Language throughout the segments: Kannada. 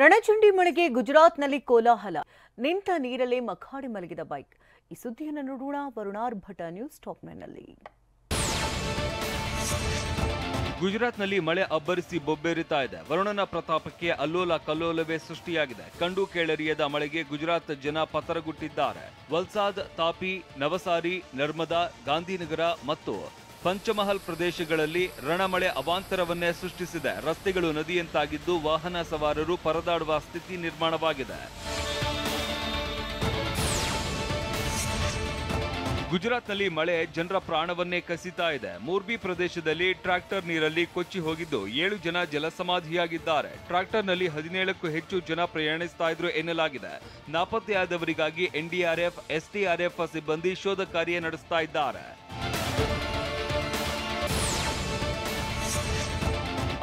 ರಣಚಂಡಿ ಮಳೆಗೆ ಗುಜರಾತ್ನಲ್ಲಿ ಕೋಲಾಹಲ. ನಿಂತ ನೀರಲ್ಲೇ ಮಖಾಡೆ ಮಲಗಿದ ಬೈಕ್. ಈ ಸುದ್ದಿಯನ್ನು ನೋಡೋಣ ವರುಣಾರ್ ಭಟ ನ್ಯೂಸ್ ಟಾಪ್ 9ನಲ್ಲಿ. ಗುಜರಾತ್ನಲ್ಲಿ ಮಳೆ ಅಬ್ಬರಿಸಿ ಬೊಬ್ಬೆರಿತಾ ಇದೆ. ವರುಣನ ಪ್ರತಾಪಕ್ಕೆ ಅಲ್ಲೋಲ ಕಲ್ಲೋಲವೇ ಸೃಷ್ಟಿಯಾಗಿದೆ. ಕಂಡು ಕೇಳರಿಯದ ಮಳೆಗೆ ಗುಜರಾತ್ ಜನ ಪತರಗುಟ್ಟಿದ್ದಾರೆ. ವಲ್ಸಾದ್, ತಾಪಿ, ನವಸಾರಿ, ನರ್ಮದಾ, ಗಾಂಧಿನಗರ ಮತ್ತು ಪಂಚಮಹಲ್ ಪ್ರದೇಶಗಳಲ್ಲಿ ರಣಮಳೆ ಅವಾಂತರವನ್ನೇ ಸೃಷ್ಟಿಸಿದೆ. ರಸ್ತೆಗಳು ನದಿಯಂತಾಗಿದ್ದು ವಾಹನ ಸವಾರರು ಪರದಾಡುವ ಸ್ಥಿತಿ ನಿರ್ಮಾಣವಾಗಿದೆ. ಗುಜರಾತ್ನಲ್ಲಿ ಮಳೆ ಜನರ ಪ್ರಾಣವನ್ನೇ ಕಸಿತಾ ಇದೆ. ಮೂರ್ಬಿ ಪ್ರದೇಶದಲ್ಲಿ ಟ್ರ್ಯಾಕ್ಟರ್ ನೀರಲ್ಲಿ ಕೊಚ್ಚಿ ಹೋಗಿದ್ದು 7 ಜನ ಜಲಸಮಾಧಿಯಾಗಿದ್ದಾರೆ. ಟ್ರ್ಯಾಕ್ಟರ್ನಲ್ಲಿ 17ಕ್ಕೂ ಹೆಚ್ಚು ಜನ ಪ್ರಯಾಣಿಸ್ತಾ ಇದ್ರು ಎನ್ನಲಾಗಿದೆ. ನಾಪತ್ತೆಯಾದವರಿಗಾಗಿ ಎನ್ಡಿಆರ್ಎಫ್, ಎಸ್ಡಿಆರ್ಎಫ್ ಸಿಬ್ಬಂದಿ ಶೋಧ ಕಾರ್ಯ ನಡೆಸ್ತಾ ಇದ್ದಾರೆ.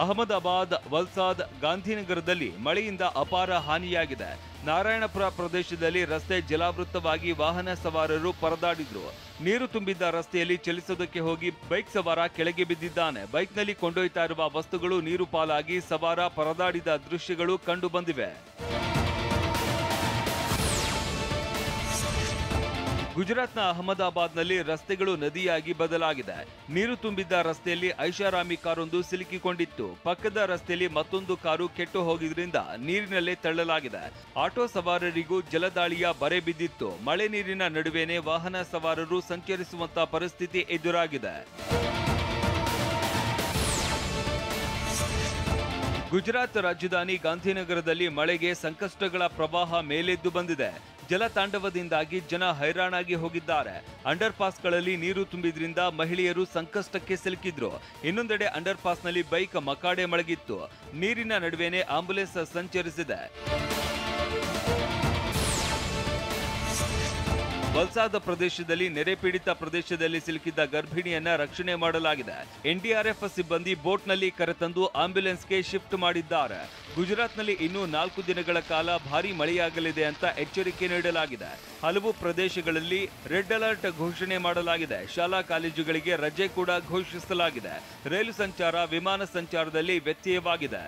ಅಹಮದಾಬಾದ್, ವಲ್ಸಾದ್, ಗಾಂಧಿನಗರದಲ್ಲಿ ಮಳೆಯಿಂದ ಅಪಾರ ಹಾನಿಯಾಗಿದೆ. ನಾರಾಯಣಪುರ ಪ್ರದೇಶದಲ್ಲಿ ರಸ್ತೆ ಜಲಾವೃತವಾಗಿ ವಾಹನ ಸವಾರರು ಪರದಾಡಿದ್ರು. ನೀರು ತುಂಬಿದ್ದ ರಸ್ತೆಯಲ್ಲಿ ಚಲಿಸೋದಕ್ಕೆ ಹೋಗಿ ಬೈಕ್ ಸವಾರ ಕೆಳಗೆ ಬಿದ್ದಿದ್ದಾನೆ. ಬೈಕ್ನಲ್ಲಿ ಕೊಂಡೊಯ್ತಾ ಇರುವ ವಸ್ತುಗಳು ನೀರು ಪಾಲಾಗಿ ಸವಾರ ಪರದಾಡಿದ ದೃಶ್ಯಗಳು ಕಂಡು ಬಂದಿವೆ. ಗುಜರಾತ್ನ ಅಹಮದಾಬಾದ್ನಲ್ಲಿ ರಸ್ತೆಗಳು ನದಿಯಾಗಿ ಬದಲಾಗಿದೆ. ನೀರು ತುಂಬಿದ್ದ ರಸ್ತೆಯಲ್ಲಿ ಐಷಾರಾಮಿ ಕಾರೊಂದು ಸಿಲುಕಿಕೊಂಡಿತ್ತು. ಪಕ್ಕದ ರಸ್ತೆಯಲ್ಲಿ ಮತ್ತೊಂದು ಕಾರು ಕೆಟ್ಟು ಹೋಗಿದ್ರಿಂದ ನೀರಿನಲ್ಲೇ ತಳ್ಳಲಾಗಿದೆ. ಆಟೋ ಸವಾರರಿಗೂ ಜಲದಾಳಿಯ ಬರೆ ಬಿದ್ದಿತ್ತು. ಮಳೆ ನೀರಿನ ನಡುವೆನೇ ವಾಹನ ಸವಾರರು ಸಂಚರಿಸುವಂತ ಪರಿಸ್ಥಿತಿ ಎದುರಾಗಿದೆ. ಗುಜರಾತ್ ರಾಜಧಾನಿ ಗಾಂಧಿನಗರದಲ್ಲಿ ಮಳೆಗೆ ಸಂಕಷ್ಟಗಳ ಪ್ರವಾಹ ಮೇಲೆದ್ದು ಬಂದಿದೆ. ಜಲತಾಂಡವದಿಂದಾಗಿ ಜನ ಹೈರಾಣಾಗಿ ಹೋಗಿದ್ದಾರೆ. ಅಂಡರ್ ಪಾಸ್ಗಳಲ್ಲಿ ನೀರು ತುಂಬಿದ್ರಿಂದ ಮಹಿಳೆಯರು ಸಂಕಷ್ಟಕ್ಕೆ ಸಿಲುಕಿದ್ರು. ಇನ್ನೊಂದೆಡೆ ಅಂಡರ್ ಪಾಸ್ನಲ್ಲಿ ಬೈಕ್ ಮಕಾಡೆ ಮಳಗಿತ್ತು. ನೀರಿನ ನಡುವೆನೇ ಆಂಬ್ಯುಲೆನ್ಸ್ ಸಂಚರಿಸಿದೆ. ವಲ್ಸಾದ್ ಪ್ರದೇಶದಲ್ಲಿ ನೆರೆ ಪೀಡಿತ ಪ್ರದೇಶದಲ್ಲಿ ಸಿಲುಕಿದ್ದ ಗರ್ಭಿಣಿಯನ್ನ ರಕ್ಷಣೆ ಮಾಡಲಾಗಿದೆ. ಎನ್ಡಿಆರ್ಎಫ್ ಸಿಬ್ಬಂದಿ ಬೋಟ್ನಲ್ಲಿ ಕರೆತಂದು ಆಂಬ್ಯುಲೆನ್ಸ್ಗೆ ಶಿಫ್ಟ್ ಮಾಡಿದ್ದಾರೆ. ಗುಜರಾತ್ನಲ್ಲಿ ಇನ್ನೂ 4 ದಿನಗಳ ಕಾಲ ಭಾರೀ ಮಳೆಯಾಗಲಿದೆ ಅಂತ ಎಚ್ಚರಿಕೆ ನೀಡಲಾಗಿದೆ. ಹಲವು ಪ್ರದೇಶಗಳಲ್ಲಿ ರೆಡ್ ಅಲರ್ಟ್ ಘೋಷಣೆ ಮಾಡಲಾಗಿದೆ. ಶಾಲಾ ಕಾಲೇಜುಗಳಿಗೆ ರಜೆ ಕೂಡ ಘೋಷಿಸಲಾಗಿದೆ. ರೈಲು ಸಂಚಾರ, ವಿಮಾನ ಸಂಚಾರದಲ್ಲಿ ವ್ಯತ್ಯಯವಾಗಿದೆ.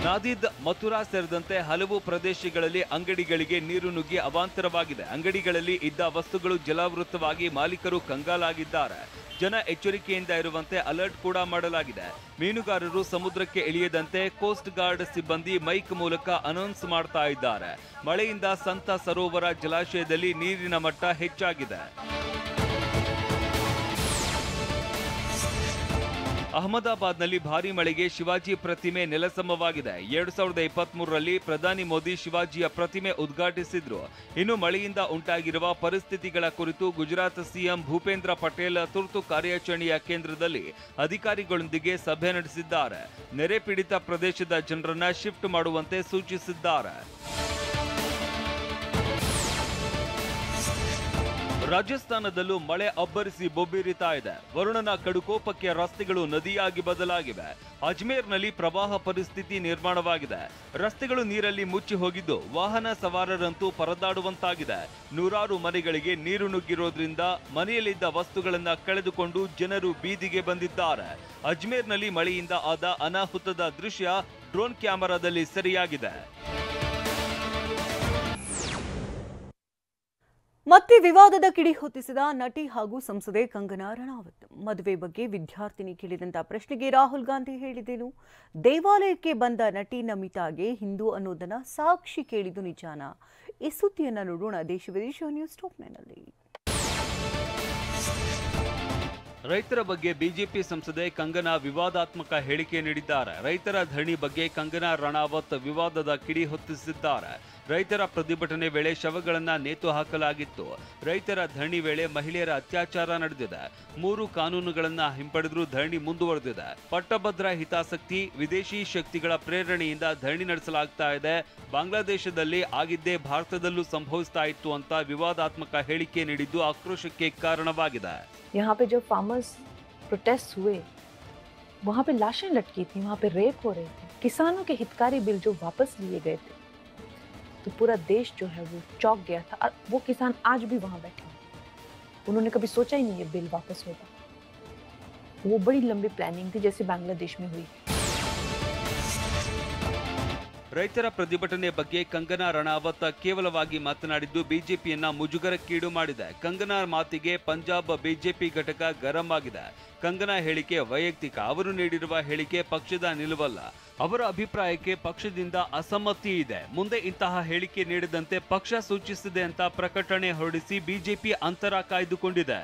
ನಾದಿದ್, ಮಥುರಾ ಸೇರಿದಂತೆ ಹಲವು ಪ್ರದೇಶಗಳಲ್ಲಿ ಅಂಗಡಿಗಳಿಗೆ ನೀರು ನುಗ್ಗಿ ಅವಾಂತರವಾಗಿದೆ. ಅಂಗಡಿಗಳಲ್ಲಿ ಇದ್ದ ವಸ್ತುಗಳು ಜಲಾವೃತವಾಗಿ ಮಾಲೀಕರು ಕಂಗಾಲಾಗಿದ್ದಾರೆ. ಜನ ಎಚ್ಚರಿಕೆಯಿಂದ ಇರುವಂತೆ ಅಲರ್ಟ್ ಕೂಡ ಮಾಡಲಾಗಿದೆ. ಮೀನುಗಾರರು ಸಮುದ್ರಕ್ಕೆ ಇಳಿಯದಂತೆ ಕೋಸ್ಟ್ ಗಾರ್ಡ್ ಸಿಬ್ಬಂದಿ ಮೈಕ್ ಮೂಲಕ ಅನೌನ್ಸ್ ಮಾಡ್ತಾ ಇದ್ದಾರೆ. ಮಳೆಯಿಂದ ಸಂತ ಸರೋವರ ಜಲಾಶಯದಲ್ಲಿ ನೀರಿನ ಮಟ್ಟ ಹೆಚ್ಚಾಗಿದೆ. ಅಹಮದಾಬಾದ್ನಲ್ಲಿ ಭಾರೀ ಮಳೆಗೆ ಶಿವಾಜಿ ಪ್ರತಿಮೆ ನೆಲಸಮವಾಗಿದೆ. 2023ರಲ್ಲಿ ಪ್ರಧಾನಿ ಮೋದಿ ಶಿವಾಜಿಯ ಪ್ರತಿಮೆ ಉದ್ಘಾಟಿಸಿದ್ರು. ಇನ್ನು ಮಳೆಯಿಂದ ಉಂಟಾಗಿರುವ ಪರಿಸ್ಥಿತಿಗಳ ಕುರಿತು ಗುಜರಾತ್ ಸಿಎಂ ಭೂಪೇಂದ್ರ ಪಟೇಲ್ ತುರ್ತು ಕಾರ್ಯಾಚರಣೆಯ ಕೇಂದ್ರದಲ್ಲಿ ಅಧಿಕಾರಿಗಳೊಂದಿಗೆ ಸಭೆ ನಡೆಸಿದ್ದಾರೆ. ನೆರೆ ಪೀಡಿತ ಪ್ರದೇಶದ ಜನರನ್ನ ಶಿಫ್ಟ್ ಮಾಡುವಂತೆ ಸೂಚಿಸಿದ್ದಾರೆ. ರಾಜಸ್ಥಾನದಲ್ಲೂ ಮಳೆ ಅಬ್ಬರಿಸಿ ಬೊಬ್ಬಿರಿತಾ ಇದೆ. ವರುಣನ ಕಡುಕೋಪಕ್ಕೆ ರಸ್ತೆಗಳು ನದಿಯಾಗಿ ಬದಲಾಗಿವೆ. ಅಜ್ಮೇರ್ನಲ್ಲಿ ಪ್ರವಾಹ ಪರಿಸ್ಥಿತಿ ನಿರ್ಮಾಣವಾಗಿದೆ. ರಸ್ತೆಗಳು ನೀರಲ್ಲಿ ಮುಚ್ಚಿ ಹೋಗಿದ್ದು ವಾಹನ ಸವಾರರಂತೂ ಪರದಾಡುವಂತಾಗಿದೆ. ನೂರಾರು ಮನೆಗಳಿಗೆ ನೀರು ನುಗ್ಗಿರೋದ್ರಿಂದ ಮನೆಯಲ್ಲಿದ್ದ ವಸ್ತುಗಳನ್ನ ಕಳೆದುಕೊಂಡು ಜನರು ಬೀದಿಗೆ ಬಂದಿದ್ದಾರೆ. ಅಜ್ಮೇರ್ನಲ್ಲಿ ಮಳೆಯಿಂದ ಆದ ಅನಾಹುತದ ದೃಶ್ಯ ಡ್ರೋನ್ ಕ್ಯಾಮೆರಾದಲ್ಲಿ ಸೆರೆಯಾಗಿದೆ. ಮತ್ತೆ ವಿವಾದದ ಕಿಡಿ ಹೊತ್ತಿಸಿದ ನಟಿ ಹಾಗೂ ಸಂಸದೆ ಕಂಗನಾ ರಣಾವತ್. ಮದುವೆ ಬಗ್ಗೆ ವಿದ್ಯಾರ್ಥಿನಿ ಕೇಳಿದಂತ ಪ್ರಶ್ನೆಗೆ ರಾಹುಲ್ ಗಾಂಧಿ ಹೇಳಿದ್ದೇನು? ದೇವಾಲಯಕ್ಕೆ ಬಂದ ನಟಿ ನಮಿತಾಗೆ ಹಿಂದೂ ಅನ್ನೋದನ್ನ ಸಾಕ್ಷಿ ಕೇಳಿದ್ದು ನಿಜಾನ? ಈ ಸುದ್ದಿಯನ್ನ ನೋಡೋಣ ದೇಶ ವಿದೇಶ ನ್ಯೂಸ್ ಟಾಪ್ 9ನಲ್ಲಿ. ರೈತರ ಬಗ್ಗೆ ಬಿಜೆಪಿ ಸಂಸದೆ ಕಂಗನಾ ವಿವಾದಾತ್ಮಕ ಹೇಳಿಕೆ ನೀಡಿದ್ದಾರೆ. ರೈತರ ಧರಣಿ ಬಗ್ಗೆ ಕಂಗನಾ ರಣಾವತ್ ವಿವಾದದ ಕಿಡಿ ಹೊತ್ತಿಸಿದ್ದಾರೆ. ರೈತರ ಪ್ರತಿಭಟನೆ ವೇಳೆ ಶವಗಳನ್ನ ನೇತು ಹಾಕಲಾಗಿತ್ತು. ರೈತರ ಧರಣಿ ವೇಳೆ ಮಹಿಳೆಯರ ಅತ್ಯಾಚಾರ ನಡೆದಿದೆ. 3 ಕಾನೂನುಗಳನ್ನ ಹಿಂಪಡೆದರೂ ಧರಣಿ ಮುಂದುವರೆದಿದೆ. ಪಟ್ಟಭದ್ರ ಹಿತಾಸಕ್ತಿ, ವಿದೇಶಿ ಶಕ್ತಿಗಳ ಪ್ರೇರಣೆಯಿಂದ ಧರಣಿ ನಡೆಸಲಾಗ್ತಾ ಇದೆ. ಬಾಂಗ್ಲಾದೇಶದಲ್ಲಿ ಆಗಿದ್ದೇ ಭಾರತದಲ್ಲೂ ಸಂಭವಿಸ್ತಾ ಇತ್ತು ಅಂತ ವಿವಾದಾತ್ಮಕ ಹೇಳಿಕೆ ನೀಡಿದ್ದು ಆಕ್ರೋಶಕ್ಕೆ ಕಾರಣವಾಗಿದೆ. यहाँ पे जब फार्मर्स प्रोटेस्ट हुए, वहाँ पे लाशें लटकी थी, वहाँ पे रेप हो रहे थे. किसानों के हितकारी बिल जो वापस लिए गए थे, तो पूरा देश जो है वो चौंक गया था. वो किसान आज भी वहाँ बैठे हैं. उन्होंने कभी सोचा ही नहीं ये बिल वापस होगा. वो बड़ी लंबी प्लानिंग थी जैसे बांग्लादेश में हुई। ರೈತರ ಪ್ರತಿಭಟನೆ ಬಗ್ಗೆ ಕಂಗನಾ ರಣಾವತ್ ಕೇವಲವಾಗಿ ಮಾತನಾಡಿದ್ದು ಬಿಜೆಪಿಯನ್ನ ಮುಜುಗರಕ್ಕೀಡು ಮಾಡಿದೆ. ಕಂಗನಾ ಮಾತಿಗೆ ಪಂಜಾಬ್ ಬಿಜೆಪಿ ಘಟಕ ಗರಂ ಆಗಿದೆ. ಕಂಗನಾ ಹೇಳಿಕೆ ವೈಯಕ್ತಿಕ, ಅವರು ನೀಡಿರುವ ಹೇಳಿಕೆ ಪಕ್ಷದ ನಿಲುವಲ್ಲ. ಅವರ ಅಭಿಪ್ರಾಯಕ್ಕೆ ಪಕ್ಷದಿಂದ ಅಸಮ್ಮತಿ ಇದೆ. ಮುಂದೆ ಇಂತಹ ಹೇಳಿಕೆ ನೀಡದಂತೆ ಪಕ್ಷ ಸೂಚಿಸಿದೆ ಅಂತ ಪ್ರಕಟಣೆ ಹೊರಡಿಸಿ ಬಿಜೆಪಿ ಅಂತರ ಕಾಯ್ದುಕೊಂಡಿದೆ.